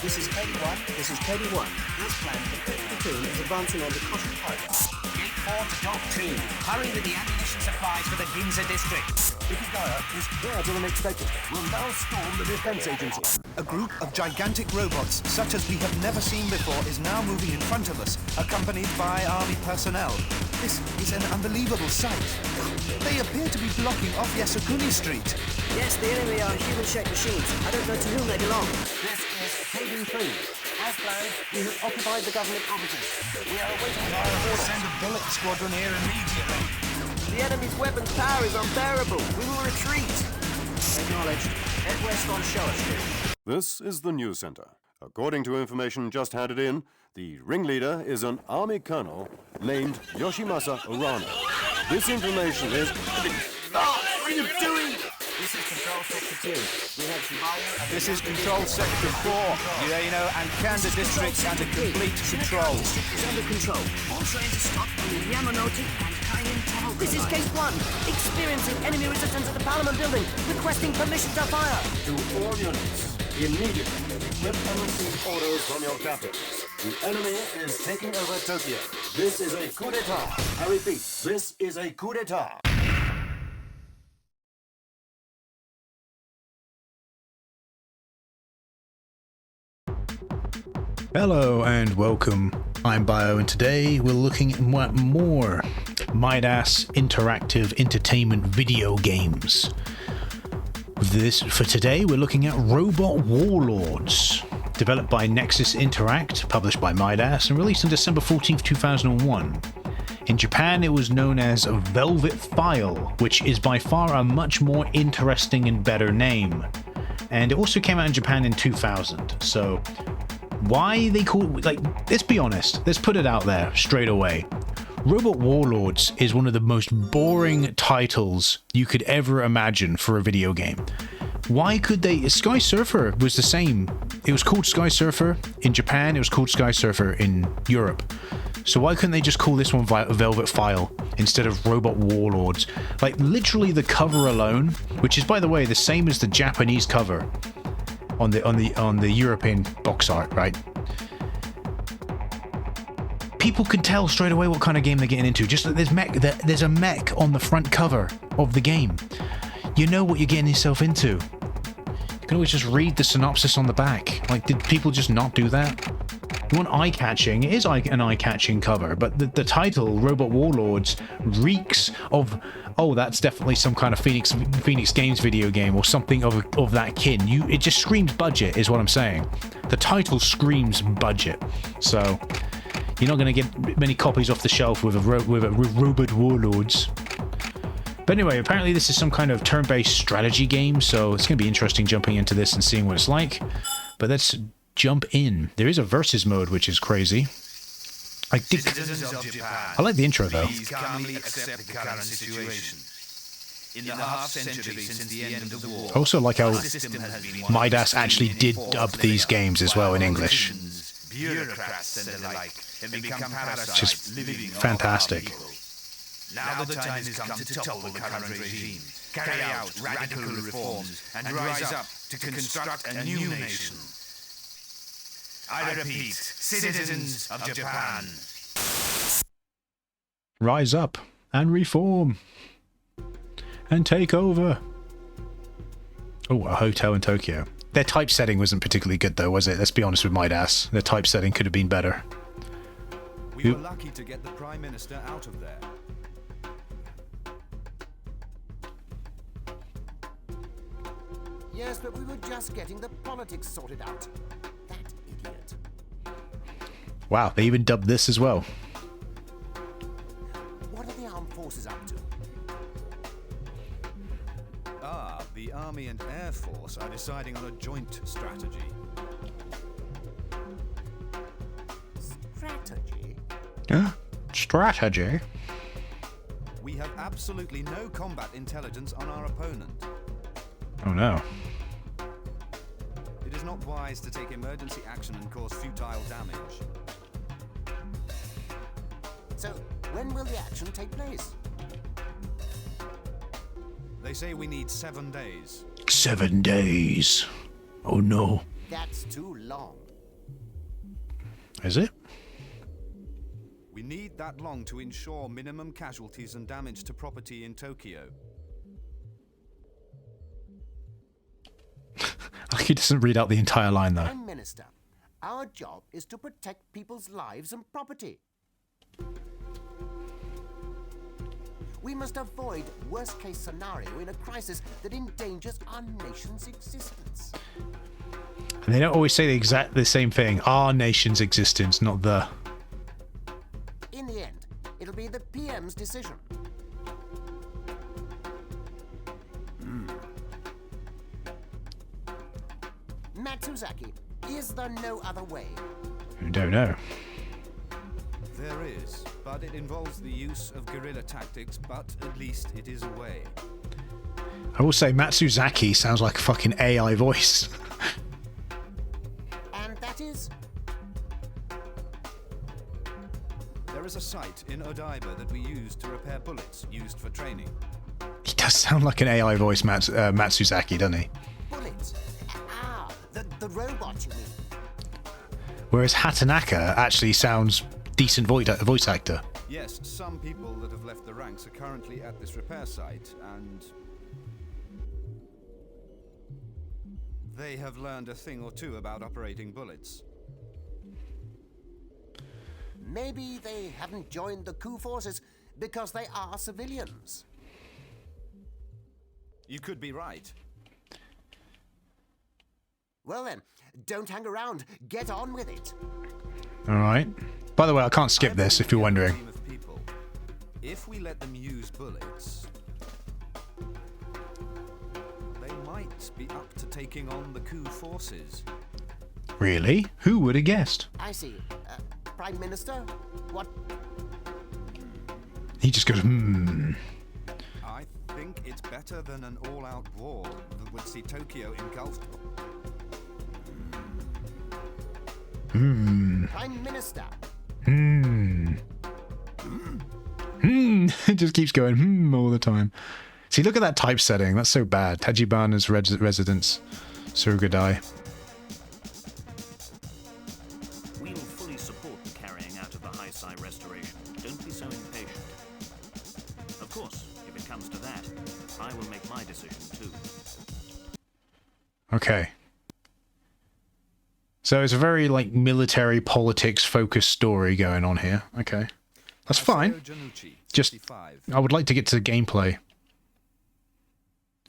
This is KD1. This is KD1. As planned, the 5th platoon is advancing on the Kosher corridor. Gate 4 to Dog 2. Hurry with the ammunition supplies for the Ginza district. Ikigaya is larger than expected. We'll now storm the defense agency. A group of gigantic robots, such as we have never seen before, is now moving in front of us, accompanied by army personnel. This is an unbelievable sight. They appear to be blocking off Yasukuni Street. Yes, the enemy are human-shaped machines. I don't know to whom they belong. This is KD3. As planned, We have occupied the government offices. we are awaiting our orders. Send a bullet squadron here immediately. The enemy's weapons power is unbearable. We will retreat. Acknowledged. Head west on Showa Street. This is the news center. According to information just handed in, the ringleader is an army colonel named Yoshimasa Urano. This information is... What are you doing? This is Control Sector 2. We have Shibuya... This is Control Sector 4. Ueno and Kanda districts under complete control. Is under control. All trains are stopped on the Yamanote and Kaien tunnel. This is Case 1. Experiencing enemy resistance at the Parliament building. Requesting permission to fire. To all units, immediately equip and receive orders from your captains. The enemy is taking over Tokyo. This is a coup d'etat. I repeat, this is a coup d'etat. Hello and welcome. I'm Bio, and today we're looking at more Midas interactive entertainment video games. For today, we're looking at Robot-Warlords, developed by Nexus Interact, published by Midas, and released on December 14th, 2001. In Japan, it was known as Velvet File, which is by far a much more interesting and better name. And it also came out in Japan in 2000, so why they call it, let's be honest, let's put it out there straight away. Robot-Warlords is one of the most boring titles you could ever imagine for a video game. Why could they? Sky Surfer was the same. It was called Sky Surfer in Japan, it was called Sky Surfer in Europe. So why couldn't they just call this one Velvet File instead of Robot-Warlords? Like, literally the cover alone, which is, by the way, the same as the Japanese cover on the European box art, right? People can tell straight away what kind of game they're getting into. Just like there's a mech on the front cover of the game. You know what you're getting yourself into. You can always just read the synopsis on the back. Like, did people just not do that? You want eye-catching? It is an eye-catching cover, but the title, Robot-Warlords, reeks of, oh, that's definitely some kind of Phoenix Games video game or something of that kin. It just screams budget, is what I'm saying. The title screams budget, so you're not going to get many copies off the shelf with a Robot-Warlords. But anyway, apparently this is some kind of turn-based strategy game, so it's going to be interesting jumping into this and seeing what it's like. But let's jump in. There is a versus mode, which is crazy. I like the intro, though. Please calmly accept the current situation. In the half century since the end of the war, I also like how Midas actually did dub these games as well in English. bureaucrats and the like have become parasites, Just living fantastic. off our people. Now the time has come to topple the current regime, carry out radical reforms, and rise up to construct a new nation. I repeat, citizens of Japan. Rise up and reform and take over. Oh, a hotel in Tokyo. Their typesetting wasn't particularly good, though, was it? Let's be honest with Midas. Their typesetting could have been better. We were lucky to get the Prime Minister out of there. Yes, but we were just getting the politics sorted out. That idiot. Wow, they even dubbed this as well. What are the armed forces up to? The Army and Air Force are deciding on a joint strategy. Strategy? Strategy? We have absolutely no combat intelligence on our opponent. Oh no. It is not wise to take emergency action and cause futile damage. So, when will the action take place? They say we need 7 days. 7 days. Oh no. That's too long. Is it? We need that long to ensure minimum casualties and damage to property in Tokyo. Like he doesn't read out the entire line though. Prime Minister, our job is to protect people's lives and property. We must avoid worst-case scenario in a crisis that endangers our nation's existence. And they don't always say the same thing. Our nation's existence, not the. In the end, it'll be the PM's decision. Matsuzaki, is there no other way? I don't know. There is, but it involves the use of guerrilla tactics, but at least it is a way. I will say Matsuzaki sounds like a fucking AI voice. And that is? There is a site in Odaiba that we use to repair bullets used for training. He does sound like an AI voice, Matsuzaki, doesn't he? Bullets. The robot, you mean? Whereas Hatanaka actually sounds decent voice actor. Yes, some people that have left the ranks are currently at this repair site, and they have learned a thing or two about operating bullets. Maybe they haven't joined the coup forces because they are civilians. You could be right. Well then, don't hang around. Get on with it. Alright. By the way, I can't skip this if you're wondering. Team of people. If we let them use bullets, they might be up to taking on the coup forces. Really? Who would have guessed? I see. Prime Minister? What? He just goes, I think it's better than an all-out war that would see Tokyo engulfed. Prime Minister. It just keeps going, all the time. See, look at that typesetting. That's so bad. Tachibana's residence. Surugadai. We will fully support the carrying out of the Heisei restoration. Don't be so impatient. Of course, if it comes to that, I will make my decision too. Okay. So it's a very, like, military politics focused story going on here. Okay. That's fine. Just, I would like to get to the gameplay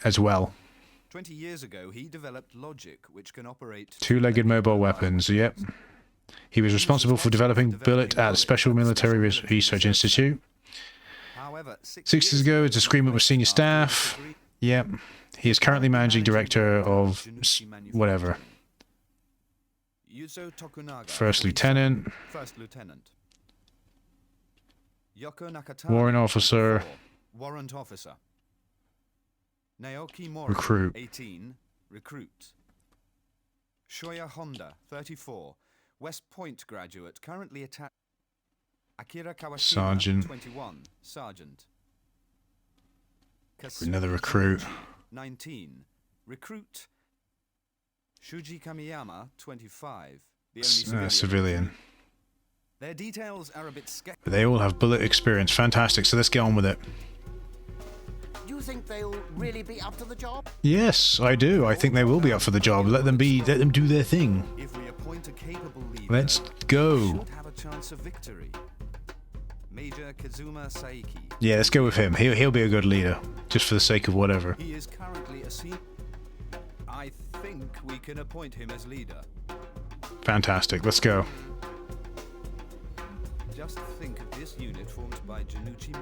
as well. 20 years ago, he developed logic which can operate Two-legged mobile weapons, yep. He was responsible for developing Bullet at a Special Military Research Institute. However, 6 years ago, a disagreement with senior staff. Yep. He is currently managing director of whatever. Yuzo Tokunaga, First Lieutenant. First Lieutenant. Yoko Nakatani, Warrant Officer. 24, Warrant Officer. Naoki Mori, Recruit. 18, Recruit. Shoya Honda, 34, West Point graduate, currently attached. Akira Kawashima, Sergeant. 21, Sergeant. Another recruit. 19, Recruit. Shuji Kamiyama, 25, the only Civilian. Their details are a bit skeptical. They all have bullet experience. Fantastic. So let's get on with it. You think they'll really be up to the job? Yes, I do. I think they will be up for the job. Let them do their thing. If we appoint a capable leader, Let's we go. should have a chance of victory. Major Kazuma Saiki. Yeah, let's go with him. He'll be a good leader, just for the sake of whatever. He is currently a senior. I think we can appoint him as leader. Fantastic. Let's go. Just think of this unit formed by Janucci.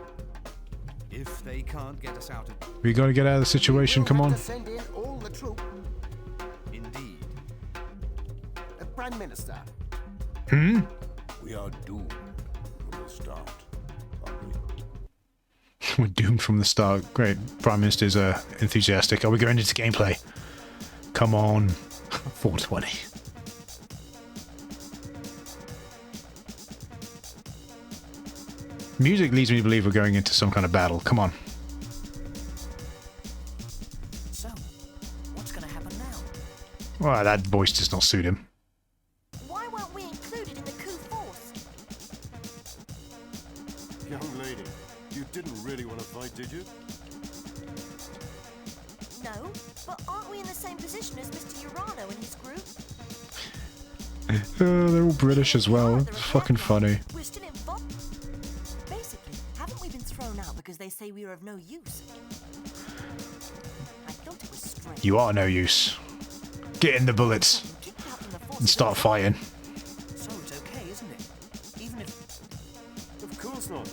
If they can't get us out of... We gotta get out of the situation. Come on. We'll have to send in all the troops. Indeed. Prime Minister. We are doomed from the start, aren't we? We're doomed from the start. Great. Prime Minister's enthusiastic. Are we going into gameplay? Come on. 420. Music leads me to believe we're going into some kind of battle. Come on. So, what's going to happen now? Well, that voice does not suit him. Why weren't we included in the coup Young lady, you didn't really want to fight, did you? No, but aren't we in the same position as Mr. Urano and his group? They're all British as well. It's fucking funny. We're still involved. Basically, haven't we been thrown out because they say we are of no use? I thought it was strange. You are no use. Get in the bullets and start fighting. So it's okay, isn't it? Even if... Of course not.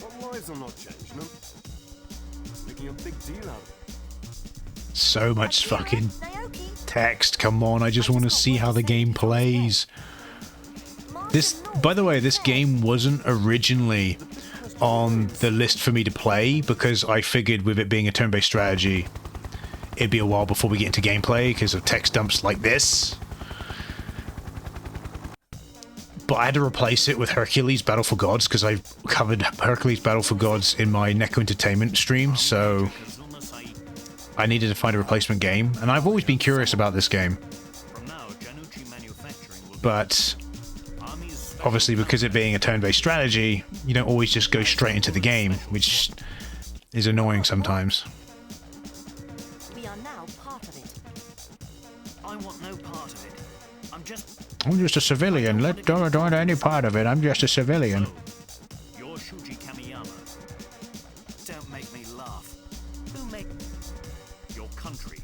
Our lives are not changed, no? Making a big deal out of it. So much fucking text. Come on, I just want to see how the game plays. This, by the way, this game wasn't originally on the list for me to play because I figured with it being a turn-based strategy, it'd be a while before we get into gameplay because of text dumps like this. But I had to replace it with Hercules Battle for Gods because I covered Hercules Battle for Gods in my Neko Entertainment stream, so I needed to find a replacement game, and I've always been curious about this game. But obviously, because it being a turn-based strategy, you don't always just go straight into the game, which is annoying sometimes. We are now part of it. I want no part of it. I'm just a civilian. Don't want any part of it. I'm just a civilian. You're Shuji Kamiyama. Don't make me laugh. Who make your country?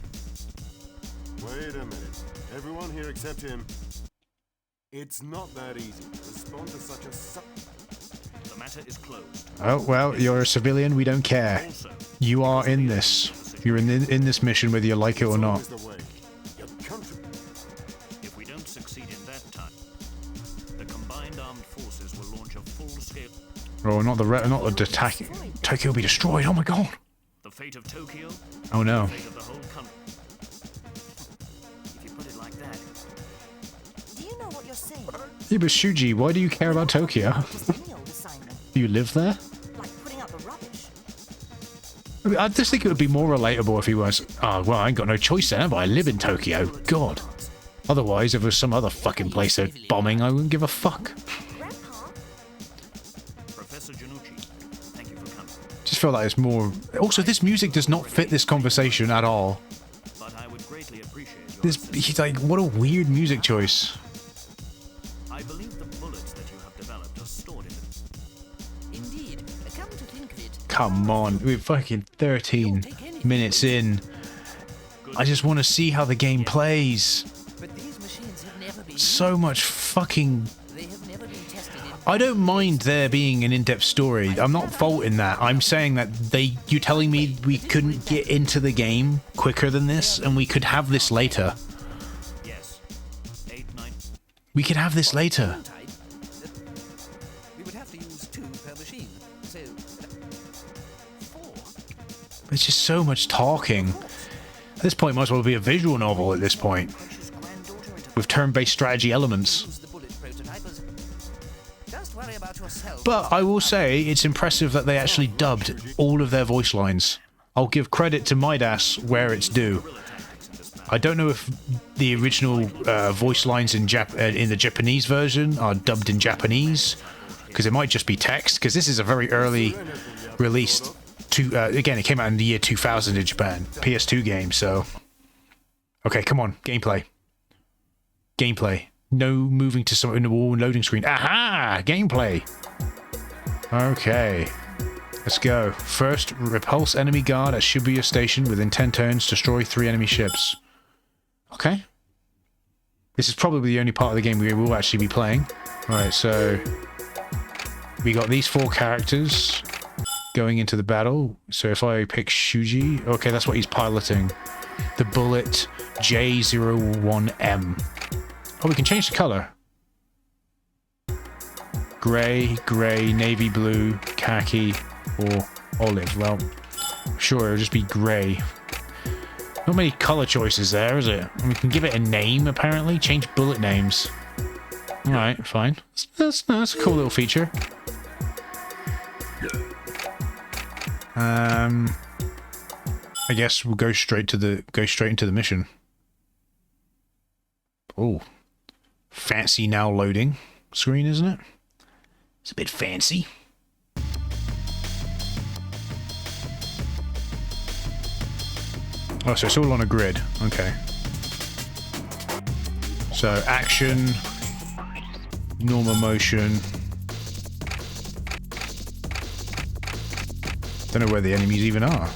Wait a minute. Everyone here except him. It's not that easy to respond to such a The matter is closed. Oh, well, you're a civilian. We don't care. Also, You are in this. You're in this mission whether you like it or not. if we don't succeed in that time, the combined armed forces will launch a full-scale... Oh, not the attack. Tokyo will be destroyed. Oh my god. The fate of Tokyo? Oh no. The fate of the whole country. If you put it like that. Do you know what you're saying? Yeah, but Shuji, why do you care about Tokyo? Any old assignment, Do you live there? like putting out the rubbish. I mean, I just think it would be more relatable if he was, oh, well, I ain't got no choice then, but I live in Tokyo. God. Otherwise, if it was some other fucking place they're bombing, I wouldn't give a fuck. Grandpa? Professor Janucci, thank you for coming. Just feel like it's more... Also, this music does not fit this conversation at all. But I would greatly appreciate your He's like, what a weird music choice. I believe the bullets that you have developed are stored in the... Indeed. Come to think of it. Come on, we're fucking 13 minutes in. I just want to see how the game plays. But these machines have never been... So much fucking... They have never been tested in... I don't mind there being an in-depth story. I'm not faulting that. I'm saying that you're telling me we couldn't get into the game quicker than this, and we could have this later. Yes. 8, 9... We could have this later. Type. We would have to use 2 per machine. So... 4. It's just so much talking. At this point, might as well be a visual novel at this point. With turn-based strategy elements. Use the bullet prototypers. Just worry about yourself. But I will say, it's impressive that they actually dubbed all of their voice lines. I'll give credit to Midas where it's due. I don't know if the original voice lines in the Japanese version are dubbed in Japanese, because it might just be text, because this is a very early release. Again, it came out in the year 2000 in Japan. PS2 game, so... Okay, come on. Gameplay. Gameplay. No moving to some in the wall and loading screen. Aha! Gameplay! Okay. Let's go. First, repulse enemy guard at Shibuya Station within 10 turns. Destroy 3 enemy ships. Okay. This is probably the only part of the game we will actually be playing. Alright, so... We got these 4 characters going into the battle. So if I pick Shuji... Okay, that's what he's piloting. The Bullet J01M. Oh, we can change the color. Grey, navy blue, khaki, or olive. Well, sure, it'll just be grey. Not many color choices there, is it? We can give it a name, apparently. Change bullet names. Alright, fine. That's a cool little feature. I guess we'll go straight into the mission. Oh. Fancy now loading screen, isn't it? It's a bit fancy. Oh, so it's all on a grid. Okay. So action, normal motion. Don't know where the enemies even are.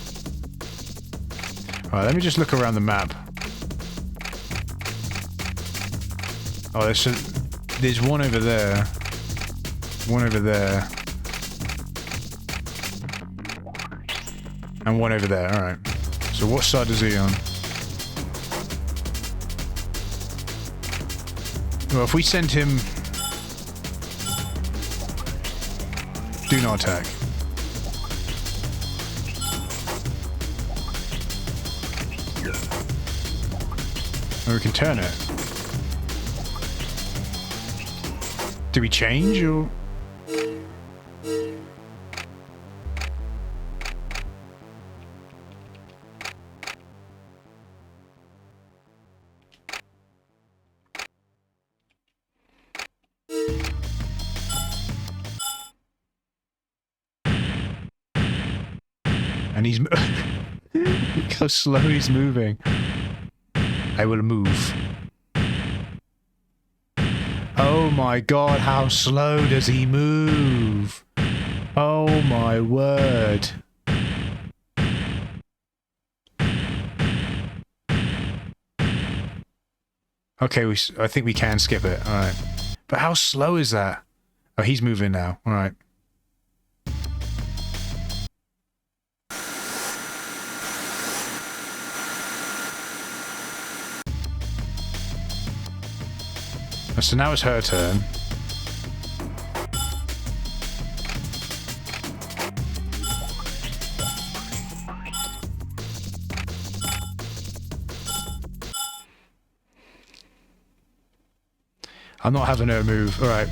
Alright, let me just look around the map. Oh, there's one over there. One over there. And one over there, alright. So what side is he on? Well, if we send him... Do not attack. Or we can turn it. Do we change, or...? And he's... Look how slow he's moving. I will move. Oh my god, how slow does he move? Oh my word. Okay, I think we can skip it. Alright. But how slow is that? Oh, he's moving now. Alright. So now it's her turn. I'm not having her move. All right.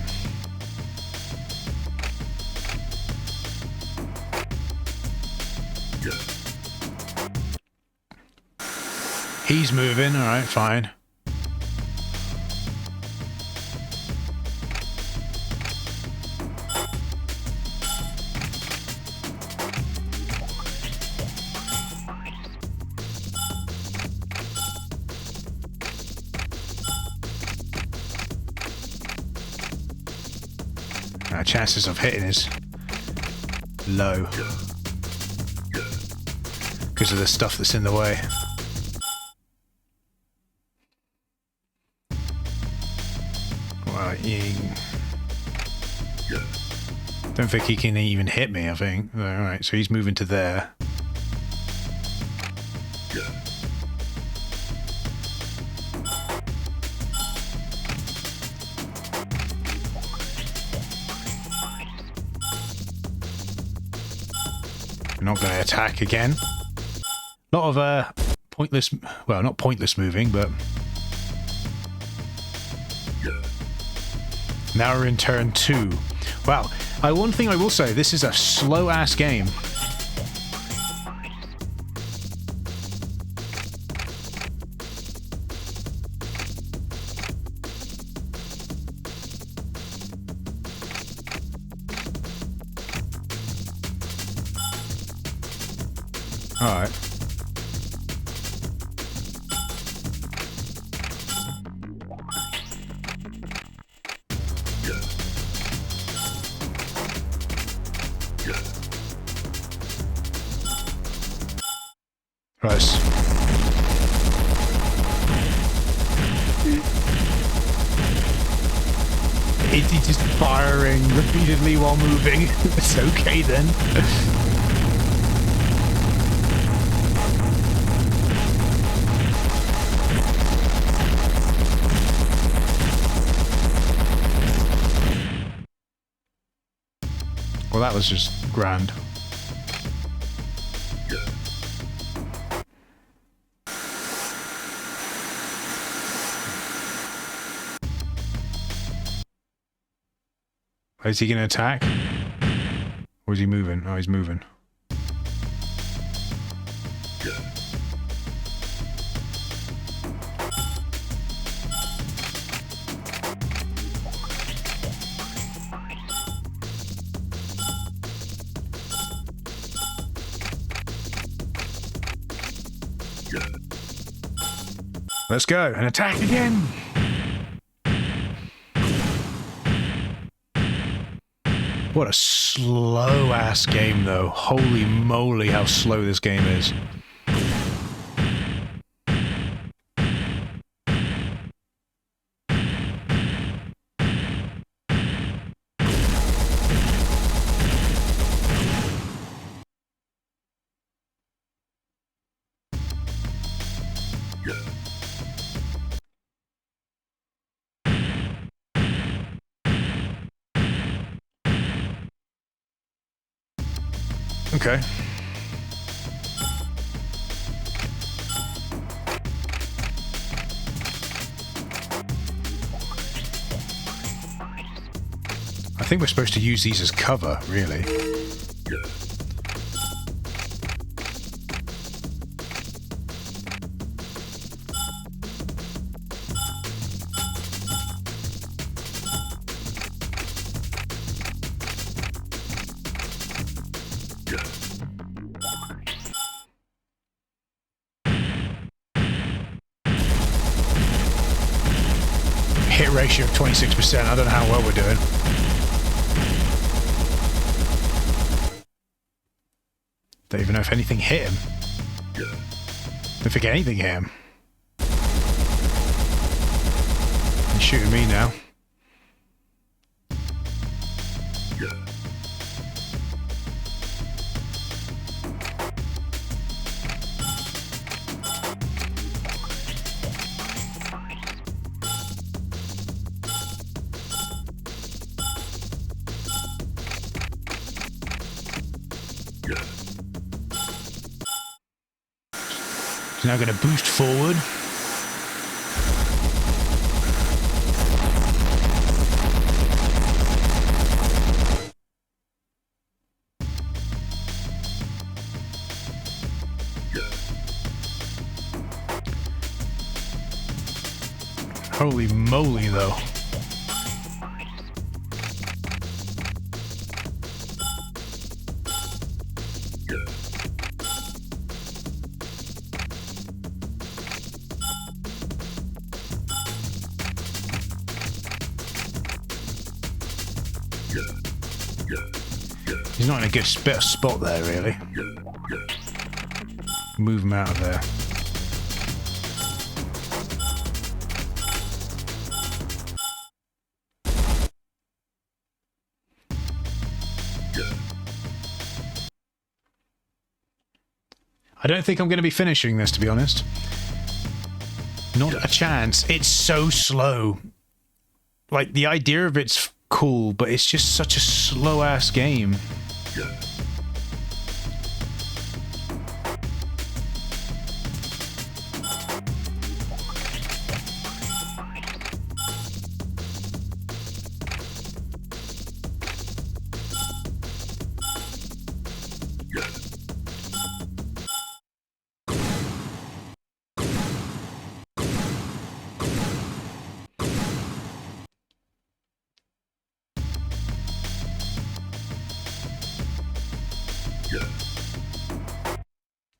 He's moving. All right, fine. Chances of hitting is low because of the stuff that's in the way. Well, don't think he can even hit me, I think. Alright, so he's moving to there. Not going to attack again. Lot of pointless, well, not pointless moving, but now we're in turn 2. Wow, one thing I will say, this is a slow ass game. Alright. Right. He's just firing repeatedly while moving. It's okay then. Well, that was just grand. Is he going to attack? Or is he moving? Oh, he's moving. Let's go and attack again. What a slow ass game though. Holy moly how slow this game is. Okay. I think we're supposed to use these as cover, really. Hit ratio of 26%. I don't know how well we're doing. Don't even know if anything hit him. Don't think anything hit him. He's shooting me now. He's now going to boost forward. Holy moly, though. He's not in a good spot there, really. Move him out of there. I don't think I'm going to be finishing this, to be honest. Not a chance. It's so slow. Like, the idea of it's cool, but it's just such a slow-ass game.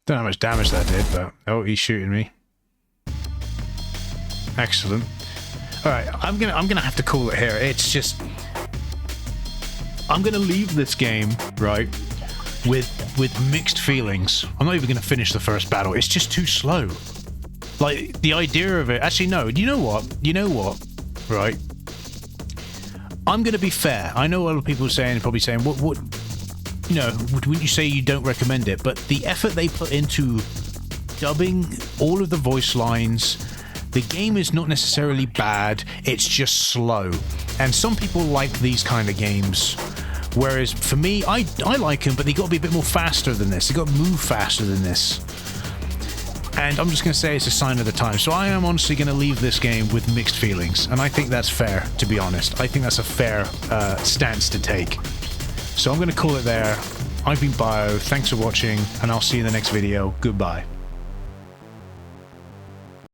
Don't know how much damage that did, but oh, he's shooting me. Excellent. All right, I'm gonna have to call it here. It's just I'm gonna leave this game right with mixed feelings. I'm not even gonna finish the first battle. It's just too slow. Like the idea of it. Actually, no. You know what? You know what? Right. I'm gonna be fair. I know a lot of people are probably saying, what? You know, wouldn't you say you don't recommend it? But the effort they put into dubbing all of the voice lines, the game is not necessarily bad, it's just slow. And some people like these kind of games, whereas for me, I like them, but they got to be a bit more faster than this. They got to move faster than this. And I'm just going to say it's a sign of the time. So I am honestly going to leave this game with mixed feelings. And I think that's fair, to be honest. I think that's a fair stance to take. So I'm going to call it there. I've been Bio, thanks for watching, and I'll see you in the next video. Goodbye.